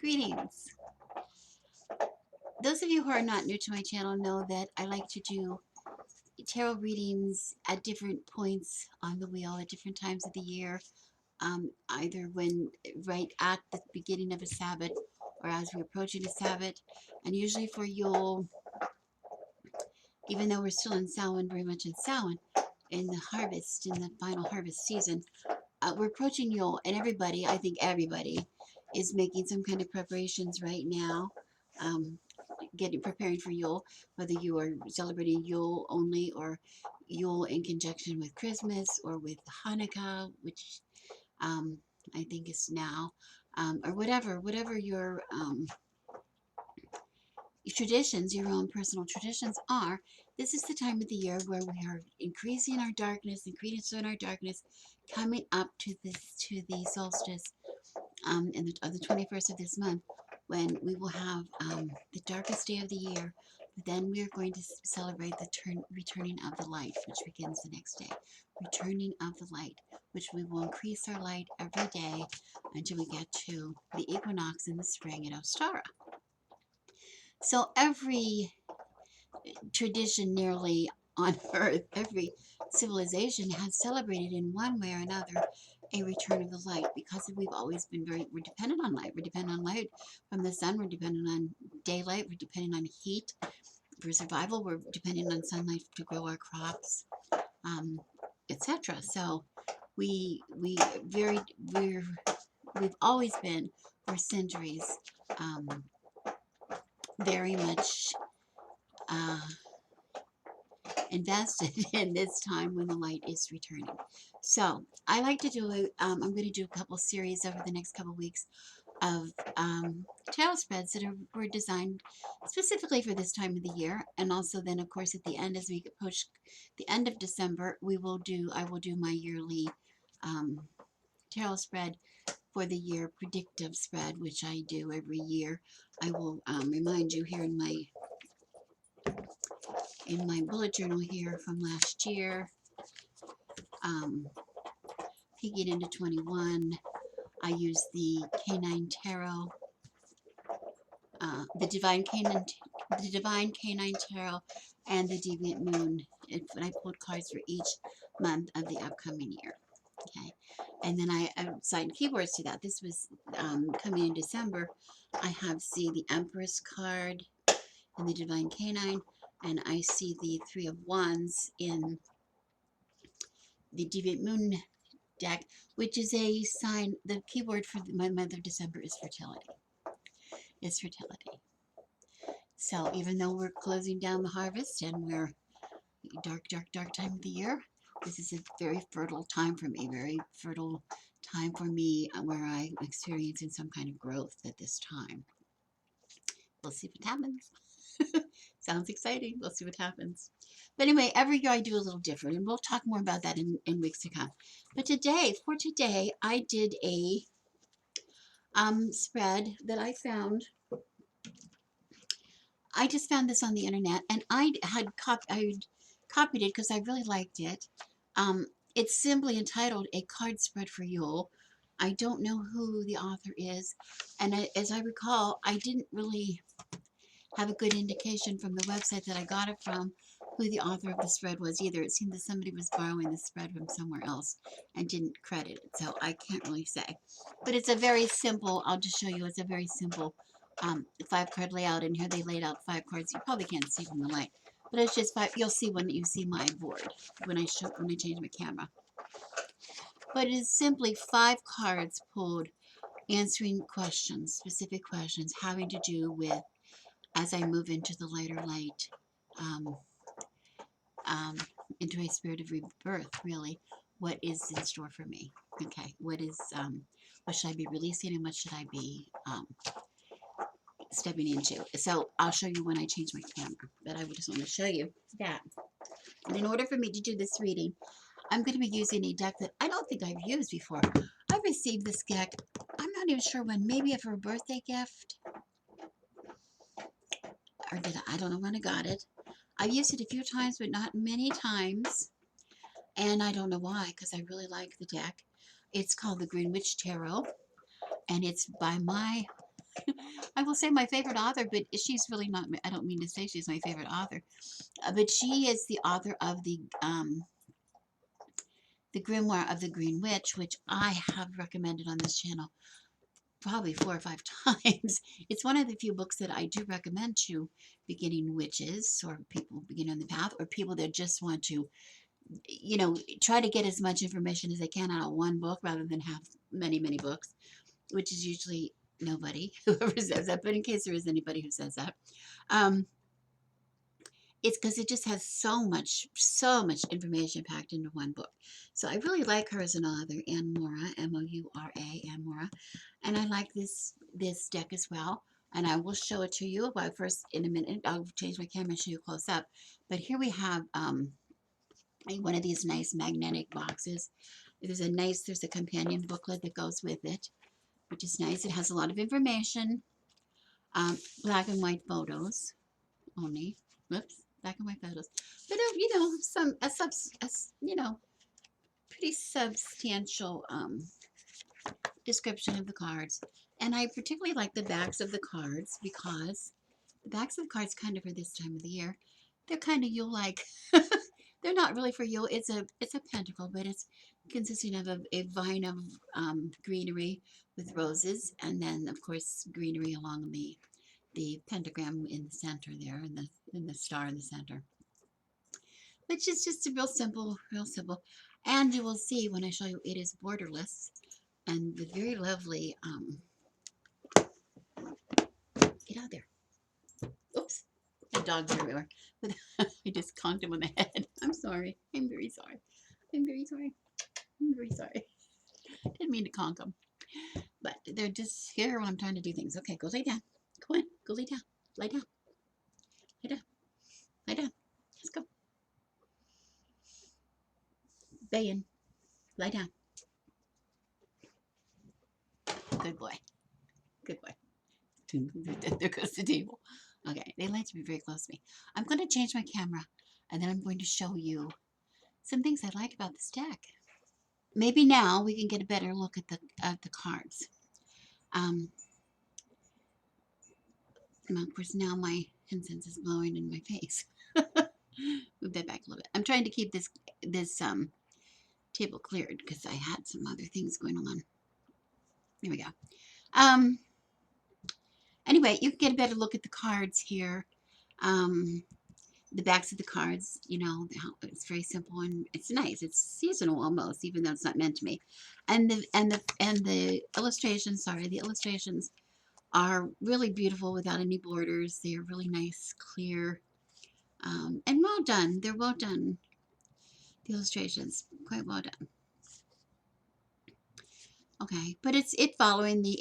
Greetings. Those of you who are not new to my channel know that I like to do tarot readings at different points on the wheel at different times of the year, either when right at the beginning of a Sabbath or as we're approaching a Sabbath. And usually for Yule, even though we're still in Samhain, very much in Samhain, in the harvest, in the final harvest season, we're approaching Yule, and everybody, I think everybody, is making some kind of preparations right now. Preparing for Yule, whether you are celebrating Yule only or Yule in conjunction with Christmas or with Hanukkah, which I think is now, or whatever your traditions, your own personal traditions are. This is the time of the year where we are increasing our darkness, coming up to the solstice on the 21st of this month, when we will have the darkest day of the year. Then we are going to celebrate the returning of the light, which begins the next day. Returning of the light, which we will increase our light every day until we get to the equinox in the spring at Ostara. So every tradition nearly on earth, every civilization has celebrated in one way or another a return of the light, because we've always been we're dependent on light. We're dependent on light from the sun. We're dependent on daylight. We're dependent on heat for survival. We're dependent on sunlight to grow our crops, etc. So we've always been for centuries very much invested in this time when the light is returning. So I like to do it. I'm going to do a couple series over the next couple weeks of tarot spreads that were designed specifically for this time of the year, and also then, of course, at the end, as we approach the end of December, I will do my yearly tarot spread for the year, predictive spread, which I do every year. I will remind you here in my bullet journal here from last year, peeking into 21. I use the Canine Tarot, the Divine Canine Tarot, and the Deviant Moon. I pulled cards for each month of the upcoming year. Okay, and then I assigned keywords to that. This was coming in December. I have the Empress card in the Divine Canine, and I see the Three of Wands in the Deviant Moon deck, which is a sign. The keyword for my month of December is fertility. So even though we're closing down the harvest and we're dark time of the year, this is a very fertile time for me. Where I'm experiencing some kind of growth at this time. We'll see what happens. Sounds exciting. We'll see what happens. But anyway, every year I do a little different, and we'll talk more about that in weeks to come. But for today, I did a spread that I found. I just found this on the internet, and I copied it because I really liked it. It's simply entitled "A Card Spread for Yule." I don't know who the author is, and as I recall, I didn't really have a good indication from the website that I got it from who the author of the spread was either. It seemed that somebody was borrowing the spread from somewhere else and didn't credit it, so I can't really say. But it's a very simple, I'll just show you, it's a very simple 5-card layout, and here they laid out 5 cards. You probably can't see from the light, but it's just 5. You'll see when you see my board when I change my camera. But it is simply 5 cards pulled, answering questions, specific questions having to do with, as I move into the lighter light, into a spirit of rebirth, really, what is in store for me? Okay, what should I be releasing, and what should I be stepping into? So I'll show you when I change my camera, but I just want to show you that. And in order for me to do this reading, I'm going to be using a deck that I don't think I've used before. I received this deck, I'm not even sure when, maybe for a birthday gift, or I don't know when I got it. I've used it a few times, but not many times, and I don't know why, because I really like the deck. It's called the Green Witch Tarot, and it's by my I will say my favorite author, but she's really not. I don't mean to say she's my favorite author, but she is the author of the Grimoire of the Green Witch, which I have recommended on this channel probably 4 or 5 times. It's one of the few books that I do recommend to beginning witches or people beginning on the path or people that just want to, try to get as much information as they can out of one book rather than have many, many books, which is usually nobody whoever says that. But in case there is anybody who says that, um, it's because it just has so much information packed into one book. So I really like her as an author, Anne Mora, Moura, Anne Mora, and I like this deck as well. And I will show it to you. But first, in a minute, I'll change my camera and show you close up. But here we have one of these nice magnetic boxes. There's a companion booklet that goes with it, which is nice. It has a lot of information, black and white photos only. Whoops, black and white photos. But pretty substantial description of the cards. And I particularly like the backs of the cards because the backs of the cards kind of for this time of the year. They're kind of Yule-like. They're not really for Yule. It's a pentacle, but it's consisting of a vine of greenery with roses, and then of course greenery along the pentagram in the center there, and the star in the center, which is just a real simple, real simple. And you will see when I show you, it is borderless, and the very lovely. Get out there! Oops, the dogs are everywhere. I just conked him on the head. I'm sorry. I'm very sorry. I'm very sorry. I'm very sorry. Didn't mean to conk them, but they're just here when I'm trying to do things. Okay, go lay down. Go on, go lay down. Lie down. Lie down. Lie down. Let's go. Bayan. Lie down. Good boy. Good boy. There goes the table. Okay, they like to be very close to me. I'm going to change my camera, and then I'm going to show you some things I like about this deck. Maybe now we can get a better look at the cards. Of course, now my incense is blowing in my face. Move that back a little bit. I'm trying to keep this table cleared because I had some other things going on. There we go. Anyway, you can get a better look at the cards here. The backs of the cards, it's very simple and it's nice. It's seasonal almost, even though it's not meant to be. And the illustrations, the illustrations are really beautiful without any borders. They are really nice, clear, and well done. They're well done. The illustrations, quite well done. Okay, but it's following the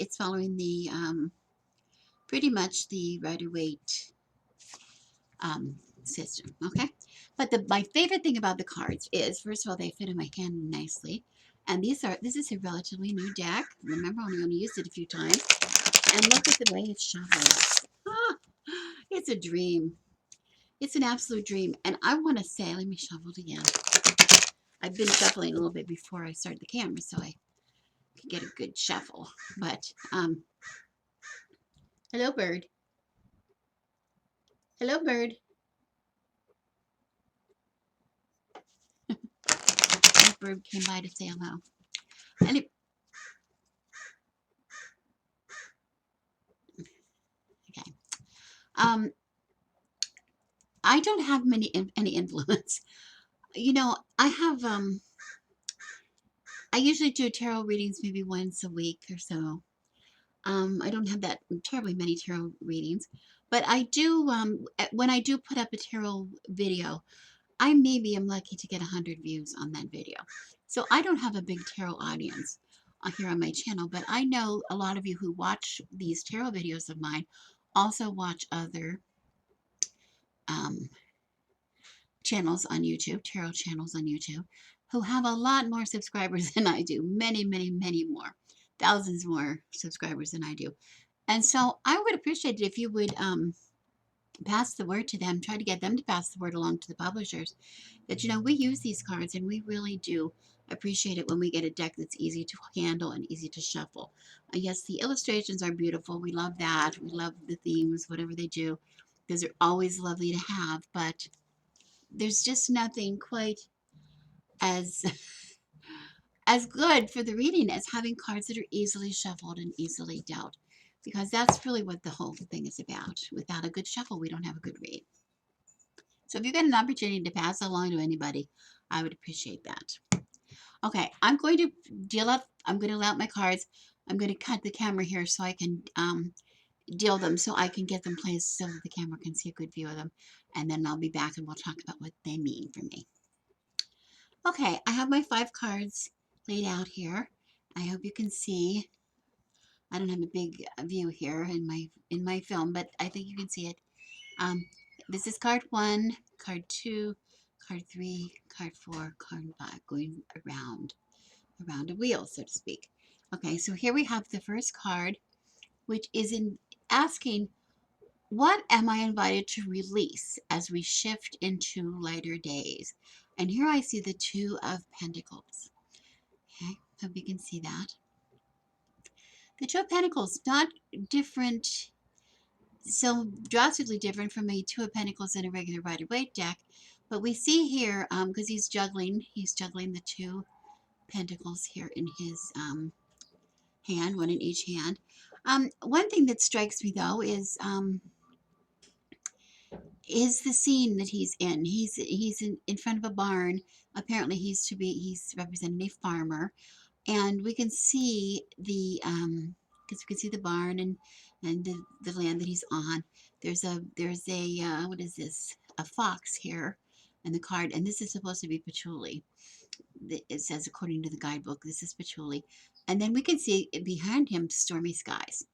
pretty much the Rider-Waite system. Okay, but my favorite thing about the cards is, first of all, they fit in my hand nicely, and this is a relatively new deck. Remember, I only used it a few times, and look at the way it's shuffled. It's a dream. It's an absolute dream. And I want to say, let me shuffle it again. I've been shuffling a little bit before I started the camera, so I could get a good shuffle. But hello, bird. Hello, bird. That bird came by to say hello. And okay. I don't have any influence. I have I usually do tarot readings maybe once a week or so. I don't have that terribly many tarot readings, but I do, when I do put up a tarot video, I maybe am lucky to get 100 views on that video. So I don't have a big tarot audience here on my channel, but I know a lot of you who watch these tarot videos of mine also watch other channels on YouTube, tarot channels on YouTube, who have a lot more subscribers than I do. Many, many, many more. Thousands more subscribers than I do. And so I would appreciate it if you would pass the word to them, try to get them to pass the word along to the publishers that, we use these cards and we really do appreciate it when we get a deck that's easy to handle and easy to shuffle. Yes, the illustrations are beautiful. We love that. We love the themes, whatever they do. Those are always lovely to have, but there's just nothing quite as as good for the reading as having cards that are easily shuffled and easily dealt, because that's really what the whole thing is about. Without a good shuffle, we don't have a good read. So if you get an opportunity to pass along to anybody, I would appreciate that. Okay, I'm going to I'm going to lay out my cards. I'm going to cut the camera here so I can deal them, so I can get them placed so that the camera can see a good view of them. And then I'll be back and we'll talk about what they mean for me. Okay, I have my 5 cards laid out here. I hope you can see. I don't have a big view here in my film, but I think you can see it. Um, this is card 1, card 2, card 3, card 4, card 5, going around a wheel, so to speak. Okay, so here we have the first card, which is in asking, what am I invited to release as we shift into lighter days? And here I see the 2 of Pentacles. Okay, hope you can see that. The 2 of Pentacles, not different, so drastically different from a 2 of Pentacles in a regular Rider-Waite deck, but we see here, because he's juggling the 2 Pentacles here in his hand, one in each hand. One thing that strikes me though is the scene that he's in. He's in front of a barn. Apparently he's representing a farmer, and we can see the because we can see the barn and the land that he's on. There's a what is this? A fox here in the card, and this is supposed to be patchouli. It says, according to the guidebook, this is patchouli. And then we can see behind him stormy skies,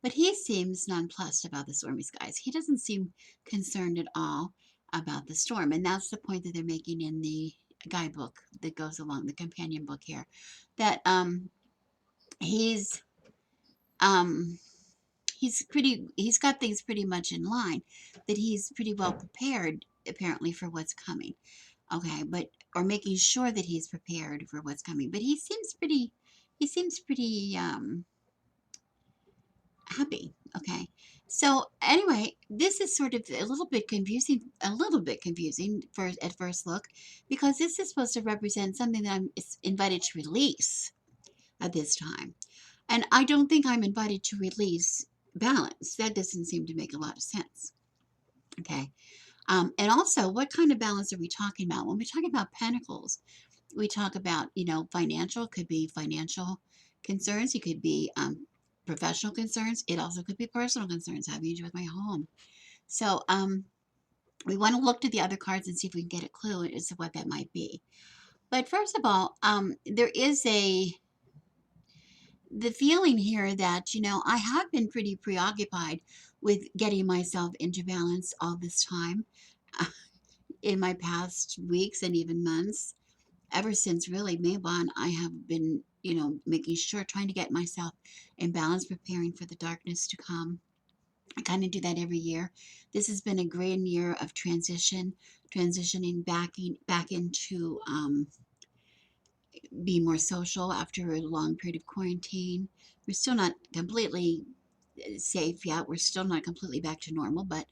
But he seems nonplussed about the stormy skies. He doesn't seem concerned at all about the storm. And that's the point that they're making in the guidebook that goes along the companion book here, that he's um, he's got things pretty much in line, that he's pretty well prepared apparently for what's coming. Okay, but or making sure that he's prepared for what's coming. But he seems pretty happy. Okay. So anyway, this is sort of a little bit confusing for at first look, because this is supposed to represent something that I'm invited to release at this time. And I don't think I'm invited to release balance. That doesn't seem to make a lot of sense. Okay. And also, what kind of balance are we talking about? When we talk about pentacles, we talk about, financial, could be financial concerns. It could be professional concerns. It also could be personal concerns, having to do with my home. So we want to look to the other cards and see if we can get a clue as to what that might be. But first of all, there is the feeling here that, I have been pretty preoccupied with getting myself into balance all this time in my past weeks and even months. Ever since really Maybon, I have been, making sure, trying to get myself in balance, preparing for the darkness to come. I kind of do that every year. This has been a great year of transitioning back into being more social after a long period of quarantine. We're still not completely safe yet. We're still not completely back to normal, but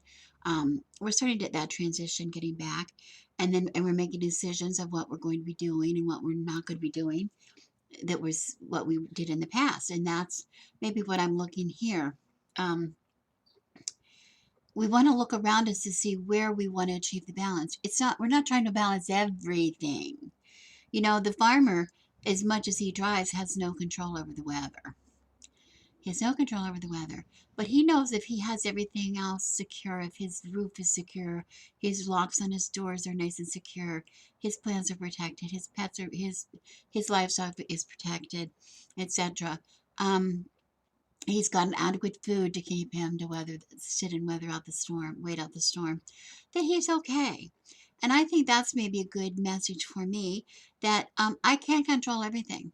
we're starting to that transition, getting back, and we're making decisions of what we're going to be doing and what we're not going to be doing. That was what we did in the past, and that's maybe what I'm looking here. We want to look around us to see where we want to achieve the balance. We're not trying to balance everything. The farmer, as much as he drives, has no control over the weather. He has no control over the weather, but he knows if he has everything else secure, if his roof is secure, his locks on his doors are nice and secure, his plants are protected, his pets are his livestock is protected, etc. He's got an adequate food to keep him to weather out the storm, wait out the storm. That he's okay. And I think that's maybe a good message for me, that I can't control everything.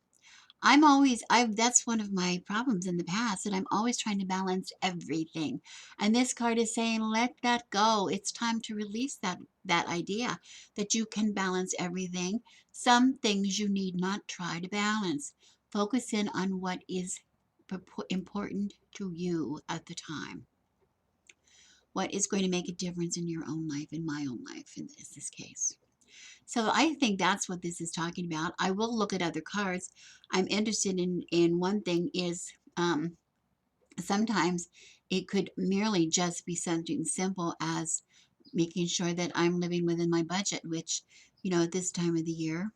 that's one of my problems in the past, that I'm always trying to balance everything. And this card is saying, let that go. It's time to release that idea that you can balance everything. Some things you need not try to balance. Focus in on what is important to you at the time. What is going to make a difference in your own life, in my own life, in this case. So I think that's what this is talking about. I will look at other cards. I'm interested in one thing is sometimes it could merely just be something simple as making sure that I'm living within my budget, which, at this time of the year,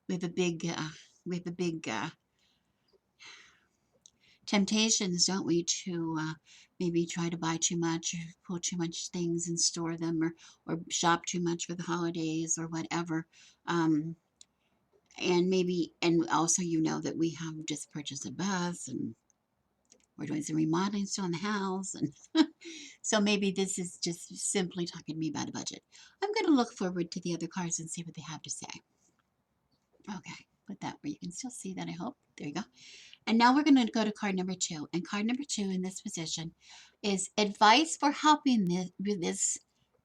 we have a big, we have a big temptations, don't we, to maybe try to buy too much or pull too much things and store them, or shop too much for the holidays or whatever. Um, and also, that we have just purchased a bus, and we're doing some remodeling still in the house, and so maybe this is just simply talking to me about a budget. I'm going to look forward to the other cards and see what they have to say. Okay, put that where you can still see that, I hope. There you go. And now we're going to go to card number 2. And card number 2 in this position is advice for helping this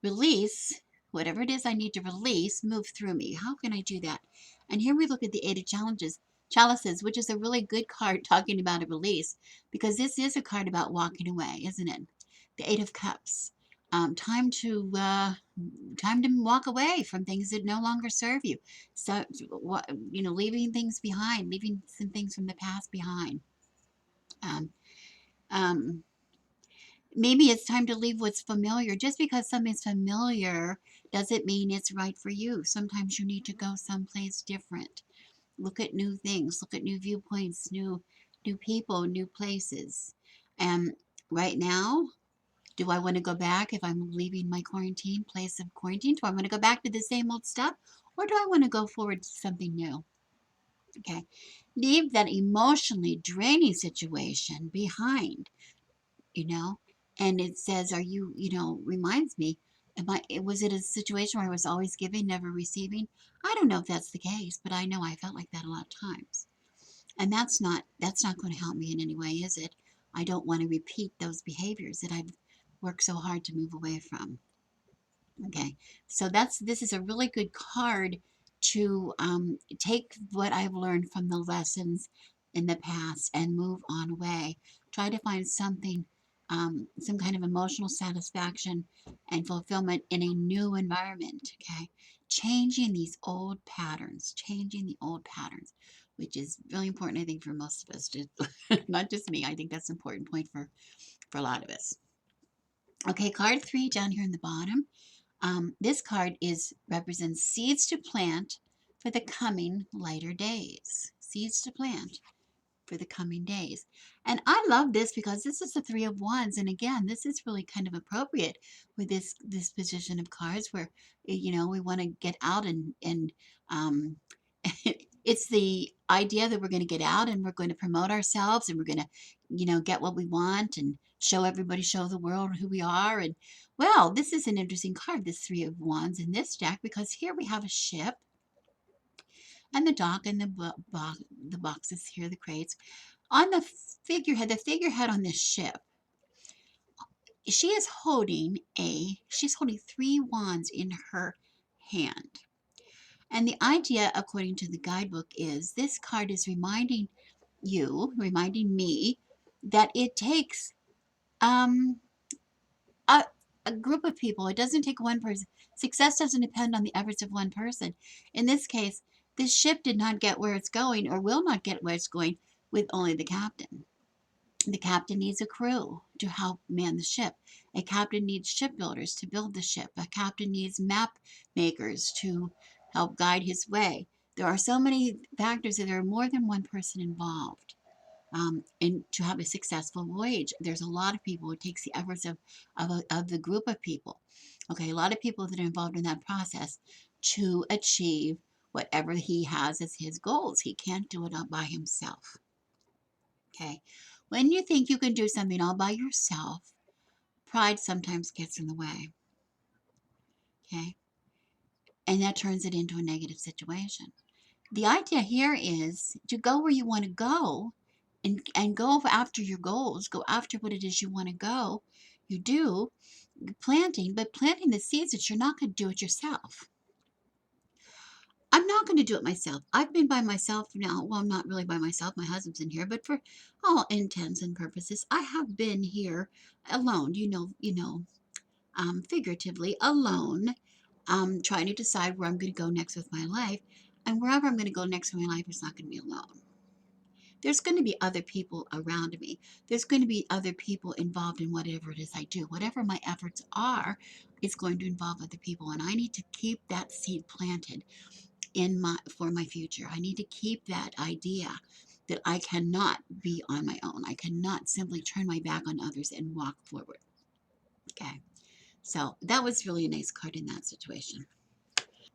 release, whatever it is I need to release, move through me. How can I do that? And here we look at the Eight of Chalices, which is a really good card talking about a release, because this is a card about walking away, isn't it? The Eight of Cups. Time to walk away from things that no longer serve you. So, leaving things behind, leaving some things from the past behind. Um, um, Maybe it's time to leave what's familiar. Just because something's familiar doesn't mean it's right for you. Sometimes you need to go someplace different. Look at new things. Look at new viewpoints, new people, new places. And right now, do I want to go back if I'm leaving my place of quarantine? Do I want to go back to the same old stuff? Or do I want to go forward to something new? Okay. Leave that emotionally draining situation behind, you know? And it says, are you, reminds me, was it a situation where I was always giving, never receiving? I don't know if that's the case, but I know I felt like that a lot of times. And that's not going to help me in any way, is it? I don't want to repeat those behaviors that I've worked so hard to move away from. Okay, so this is a really good card to take what I've learned from the lessons in the past and move on away. Try to find something, some kind of emotional satisfaction and fulfillment in a new environment. Okay, changing the old patterns, which is really important, I think, for most of us. Not just me. I think that's an important point for a lot of us. Okay, card 3 down here in the bottom. This card represents seeds to plant for the coming lighter days. Seeds to plant for the coming days. And I love this because this is the Three of Wands. And again, this is really kind of appropriate with this position of cards where, we want to get out and um, it's the idea that we're going to get out and we're going to promote ourselves and we're going to, get what we want and show the world who we are. And well, this is an interesting card, this Three of Wands in this deck, because here we have a ship and the dock and the boxes here, the crates. On the figurehead on this ship, she's holding 3 wands in her hand. And the idea, according to the guidebook, is this card is reminding me, that it takes um, a, a group of people. It doesn't take one person. Success doesn't depend on the efforts of one person. In this case, this ship did not get where it's going, or will not get where it's going, with only the captain. The captain needs a crew to help man the ship. A captain needs shipbuilders to build the ship. A captain needs map makers to help guide his way. There are so many factors that there are more than one person involved. And to have a successful voyage, there's a lot of people. It takes the efforts of the group of people. Okay, a lot of people that are involved in that process to achieve whatever he has as his goals. He can't do it all by himself. Okay, when you think you can do something all by yourself, pride sometimes gets in the way. Okay, and that turns it into a negative situation. The idea here is to go where you want to go and go after your goals, go after what it is you want to go. You do planting, but planting the seeds that you're not going to do it yourself. I'm not going to do it myself. I've been by myself now. Well, not really by myself. My husband's in here, but for all intents and purposes, I have been here alone. Figuratively alone, trying to decide where I'm going to go next with my life, and wherever I'm going to go next with my life is not going to be alone. There's going to be other people around me. There's going to be other people involved in whatever it is I do. Whatever my efforts are, it's going to involve other people, and I need to keep that seed planted for my future. I need to keep that idea that I cannot be on my own. I cannot simply turn my back on others and walk forward. Okay. So that was really a nice card in that situation.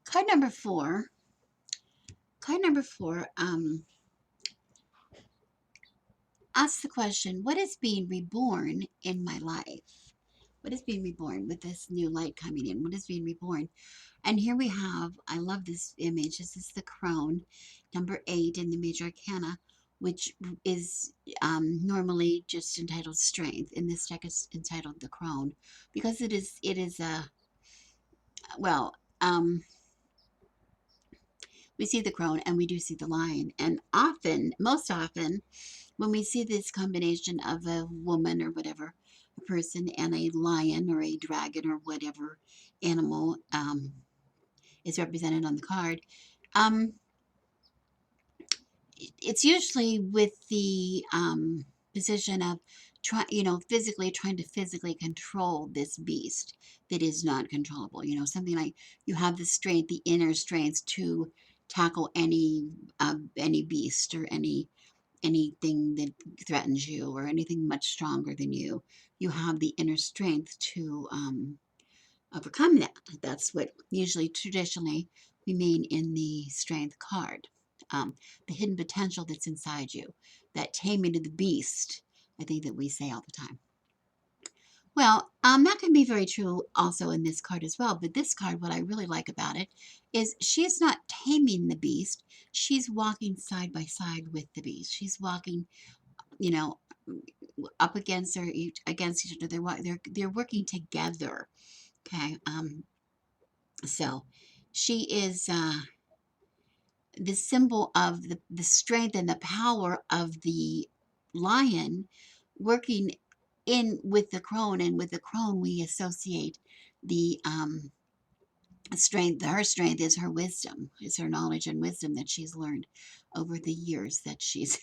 Card number four. Card number four asks the question, what is being reborn in my life? What is being reborn with this new light coming in? What is being reborn? And here we have, I love this image. This is the crone, number 8 in the major arcana, which is normally just entitled strength. In this deck, it's entitled the crone because it is a, well, we see the crone and we do see the lion. And often, most often, when we see this combination of a woman or whatever, a person, and a lion or a dragon or whatever animal is represented on the card, it's usually with the position of physically trying to physically control this beast that is not controllable. Something like you have the strength, the inner strength to tackle any beast or anything that threatens you or anything much stronger than you. You have the inner strength to overcome that. That's what usually traditionally we mean in the strength card. The hidden potential that's inside you, that taming of the beast, I think that we say all the time. Well, that can be very true also in this card as well. But this card, what I really like about it is she's not taming the beast. She's walking side by side with the beast. She's walking, you know, up against her, against each other. They're working together. Okay. So she is the symbol of the strength and the power of the lion working in with the crone. And with the crone, we associate the strength. Her strength is her wisdom, is her knowledge and wisdom that she's learned over the years that she's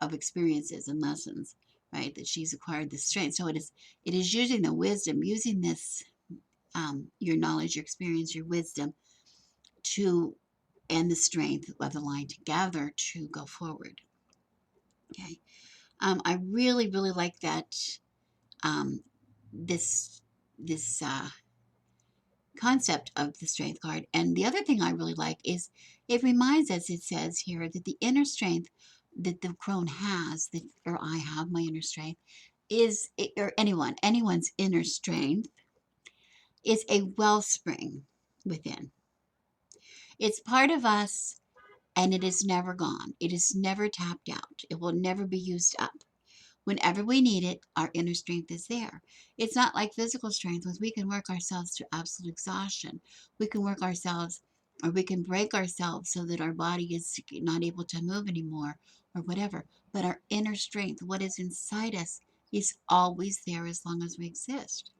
of experiences and lessons, right? That she's acquired this strength. So it is using the wisdom, using this your knowledge, your experience, your wisdom to and the strength of the line together to go forward. Okay. I really, really like that this concept of the strength card. And the other thing I really like is it reminds us, it says here, that the inner strength that the crone has, that or I have, my inner strength, or anyone's inner strength is a wellspring within. It's part of us and it is never gone. It is never tapped out. It will never be used up. Whenever we need it, our inner strength is there. It's not like physical strength, because we can work ourselves to absolute exhaustion. We can work ourselves, or we can break ourselves so that our body is not able to move anymore, or whatever. But our inner strength, what is inside us, is always there as long as we exist.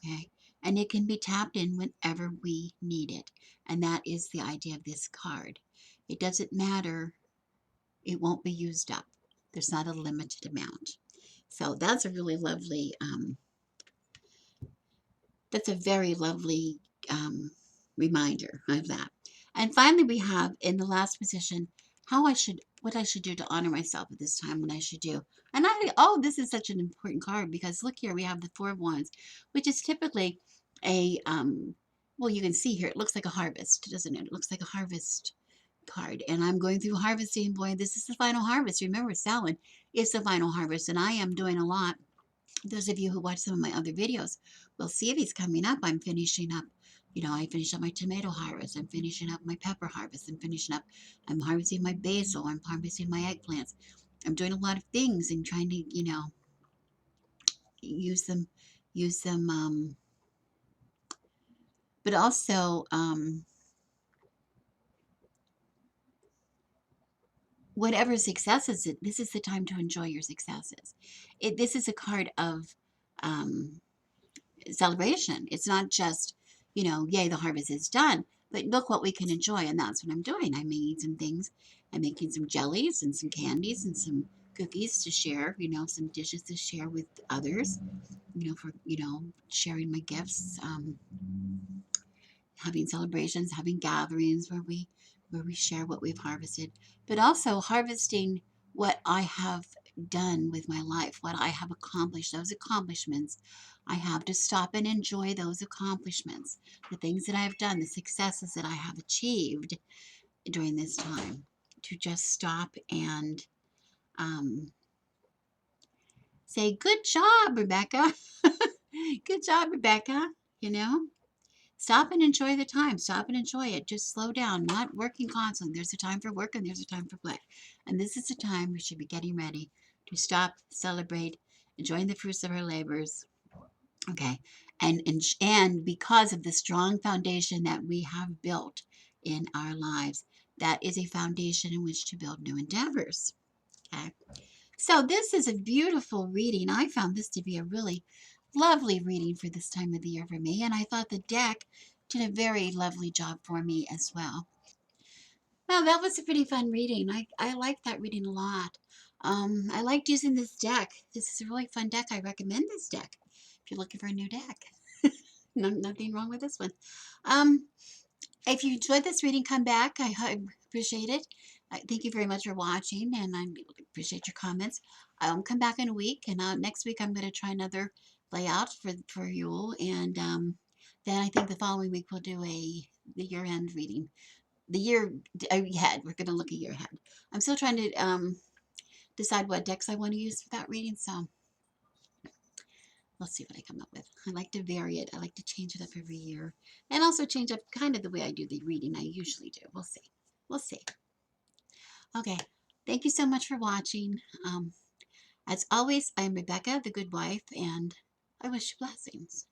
Okay? And it can be tapped in whenever we need it. And that is the idea of this card. It doesn't matter, it won't be used up. There's not a limited amount. So that's a really lovely, that's a very lovely reminder of that. And finally, we have in the last position, what I should do to honor myself at this time, what I should do. And this is such an important card because look here, we have the Four of Wands, which is typically a, well, you can see here, it looks like a harvest, doesn't it? It looks like a harvest card. And I'm going through harvesting. Boy, this is the final harvest. Remember, Samhain is the final harvest. And I am doing a lot. Those of you who watch some of my other videos will see these coming up. I'm finishing up You know, I finish up my tomato harvest. I'm finishing up my pepper harvest. I'm harvesting my basil. I'm harvesting my eggplants. I'm doing a lot of things and trying to, you know, use them, use them, but also, whatever successes it, this is the time to enjoy your successes. This is a card of, um, celebration. It's not just, you know, yay, the harvest is done, but look what we can enjoy. And that's what I'm doing. I'm making some things. I'm making some jellies and some candies and some cookies to share, you know, some dishes to share with others, you know, for, you know, sharing my gifts, having celebrations, having gatherings where we share what we've harvested, but also harvesting what I have done with my life, what I have accomplished, those accomplishments. I have to stop and enjoy those accomplishments, the things that I've done, the successes that I have achieved during this time. To just stop and um, say, "Good job, Rebecca." Good job, Rebecca. You know, stop and enjoy the time. Stop and enjoy it. Just slow down. Not working constantly. There's a time for work and there's a time for play. And this is the time we should be getting ready to stop, celebrate, enjoying the fruits of our labors. Okay. And because of the strong foundation that we have built in our lives, that is a foundation in which to build new endeavors. Okay. So this is a beautiful reading. I found this to be a really lovely reading for this time of the year for me, and I thought the deck did a very lovely job for me as well. Well, that was a pretty fun reading. I liked that reading a lot. I liked using this deck. This is a really fun deck. I recommend this deck if you're looking for a new deck. Nothing wrong with this one. Um, if you enjoyed this reading, come back. I appreciate it. Thank you very much for watching, and I appreciate your comments. Come back in a week, and next week I'm going to try another layout for Yule, and then I think the following week we'll do the year-end reading. The year ahead. We're going to look a year ahead. I'm still trying to decide what decks I want to use for that reading, so let's see what I come up with. I like to vary it. I like to change it up every year. And also change up kind of the way I do the reading I usually do. We'll see. We'll see. Okay. Thank you so much for watching. As always, I'm Rebecca, the good wife, and I wish you blessings.